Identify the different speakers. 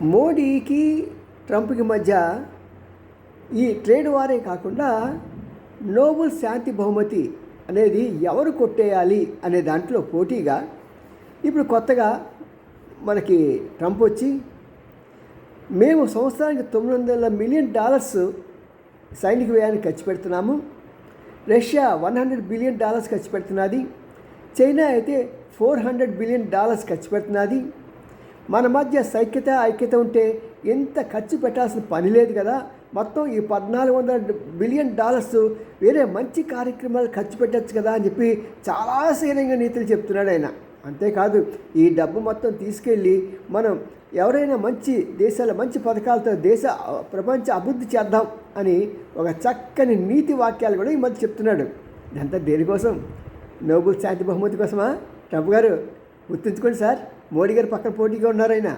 Speaker 1: మోడీకి ట్రంప్కి మధ్య ఈ ట్రేడ్ వారే కాకుండా నోబెల్ శాంతి బహుమతి అనేది ఎవరు కొట్టేయాలి అనే దాంట్లో పోటీగా ఇప్పుడు కొత్తగా మనకి ట్రంప్ వచ్చి మేము సంవత్సరానికి $900 మిలియన్ సైనిక వ్యయానికి ఖర్చు పెడుతున్నాము, రష్యా $100 బిలియన్ ఖర్చు పెడుతున్నది, చైనా అయితే $400 బిలియన్ ఖర్చు పెడుతున్నది. మన మధ్య ఐక్యత ఉంటే ఎంత ఖర్చు పెట్టాల్సిన పని లేదు కదా, మొత్తం ఈ $1,400 బిలియన్ వేరే మంచి కార్యక్రమాలు ఖర్చు పెట్టచ్చు కదా అని చెప్పి చాలా సీరియస్గా నీతులు చెప్తున్నాడు ఆయన. అంతేకాదు ఈ డబ్బు మొత్తం తీసుకెళ్ళి మనం ఎవరైనా మంచి దేశాల మంచి పథకాలతో ప్రపంచ అభివృద్ధి చేద్దాం అని ఒక చక్కని నీతి వాక్యాలు కూడా ఈ మధ్య చెప్తున్నాడు. ఇదంతా దేనికోసం? నోబెల్ శాంతి బహుమతి కోసమా? ట్రంప్ గారు గుర్తుంచుకోండి సార్, మోడీ గారు పక్కన పోటీగా ఉన్నారు ఆయన.